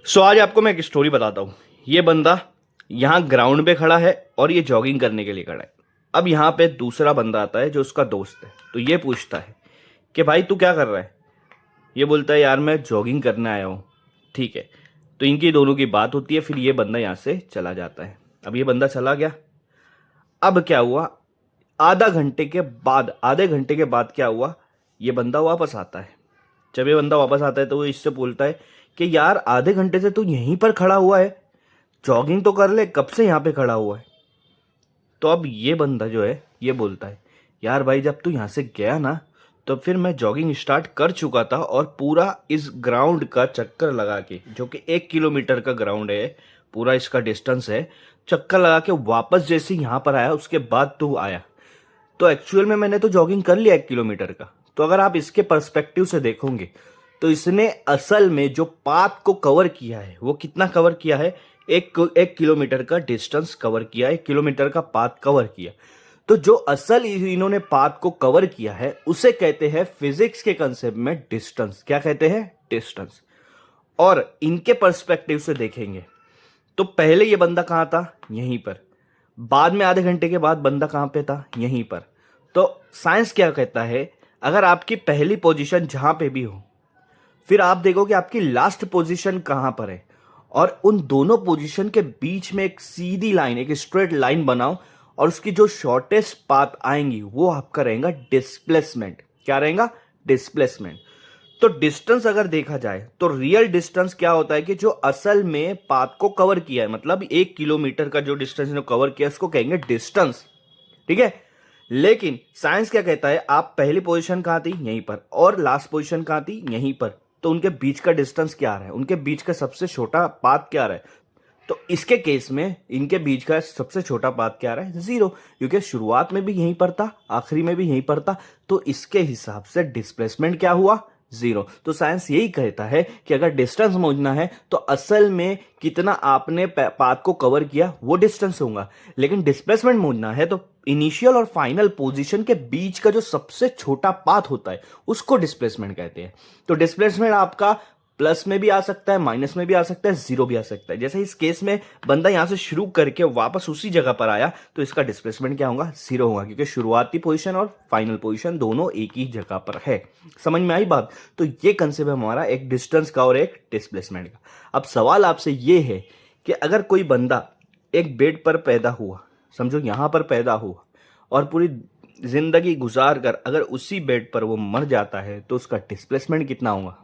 आज आपको मैं एक स्टोरी बताता हूँ। ये बंदा यहाँ ग्राउंड पे खड़ा है और ये जॉगिंग करने के लिए खड़ा है। अब यहाँ पे दूसरा बंदा आता है जो उसका दोस्त है, तो ये पूछता है कि भाई तू क्या कर रहा है। ये बोलता है यार मैं जॉगिंग करने आया हूँ। ठीक है, तो इनकी दोनों की बात होती है, फिर ये बंदा यहाँ से चला जाता है। अब ये बंदा चला गया। अब क्या हुआ, आधे घंटे के बाद क्या हुआ, ये बंदा वापस आता है। जब ये बंदा वापस आता है तो वो इससे बोलता है कि यार आधे घंटे से तू यहीं पर खड़ा हुआ है, जॉगिंग तो कर ले, कब से यहाँ पे खड़ा हुआ है। तो अब ये बंदा जो है ये बोलता है यार भाई जब तू यहाँ से गया ना, तो फिर मैं जॉगिंग स्टार्ट कर चुका था और पूरा इस ग्राउंड का चक्कर लगा के, जो कि 1 किलोमीटर का ग्राउंड है, पूरा इसका डिस्टेंस है, चक्कर लगा के वापस जैसे यहाँ पर आया उसके बाद तू आया। तो एक्चुअल में मैंने तो जॉगिंग कर लिया 1 किलोमीटर का। तो अगर आप इसके पर्सपेक्टिव से देखोगे तो इसने असल में जो पाथ को कवर किया है वो कितना कवर किया है, एक किलोमीटर का डिस्टेंस कवर किया, 1 किलोमीटर का पाथ कवर किया। तो जो असल इन्होंने पाथ को कवर किया है उसे कहते हैं फिजिक्स के कंसेप्ट में डिस्टेंस। क्या कहते हैं? डिस्टेंस। और इनके पर्सपेक्टिव से देखेंगे तो पहले ये बंदा कहां था? यहीं पर। बाद में आधे घंटे के बाद बंदा कहां पे था? यहीं पर। तो साइंस क्या कहता है, अगर आपकी पहली पोजीशन जहां पे भी हो, फिर आप देखो कि आपकी लास्ट पोजीशन कहां पर है, और उन दोनों पोजीशन के बीच में एक सीधी लाइन, एक स्ट्रेट लाइन बनाओ, और उसकी जो शॉर्टेस्ट पाथ आएंगी वो आपका रहेगा डिस्प्लेसमेंट। क्या रहेगा? डिस्प्लेसमेंट। तो डिस्टेंस अगर देखा जाए तो रियल डिस्टेंस क्या होता है कि जो असल में पाथ को कवर किया है, मतलब 1 किलोमीटर का जो डिस्टेंस ने कवर किया उसको कहेंगे डिस्टेंस। ठीक है। लेकिन साइंस क्या कहता है, आप पहली पोजीशन कहां थी? यहीं पर। और लास्ट पोजीशन कहां थी? यहीं पर। तो उनके बीच का डिस्टेंस क्या आ रहा है, उनके बीच का सबसे छोटा पाथ क्या आ रहा है? तो इसके केस में इनके बीच का सबसे छोटा पाथ क्या आ रहा है? 0, क्योंकि शुरुआत में भी यहीं पर था, आखिरी में भी यहीं पर था। तो इसके हिसाब से डिस्प्लेसमेंट क्या हुआ? 0। तो साइंस यही कहता है कि अगर डिस्टेंस समझना है तो असल में कितना आपने पाथ को कवर किया वो डिस्टेंस होगा, लेकिन डिस्प्लेसमेंट समझना है तो इनिशियल और फाइनल पोजीशन के बीच का जो सबसे छोटा पाथ होता है उसको डिस्प्लेसमेंट कहते हैं। तो डिस्प्लेसमेंट आपका प्लस में भी आ सकता है, माइनस में भी आ सकता है, 0 भी आ सकता है। जैसे इस केस में बंदा यहां से शुरू करके वापस उसी जगह पर आया तो इसका डिस्प्लेसमेंट क्या होगा? 0 होगा, क्योंकि शुरुआती पोजीशन और फाइनल पोजीशन दोनों एक ही जगह पर है। समझ में आई बात? तो ये कंसेप्ट है हमारा एक डिस्टेंस का और एक डिस्प्लेसमेंट का। अब सवाल आपसे ये है कि अगर कोई बंदा एक बेड पर पैदा हुआ, समझो यहां पर पैदा हुआ, और पूरी जिंदगी गुजार कर अगर उसी बेड पर वो मर जाता है तो उसका डिस्प्लेसमेंट कितना होगा?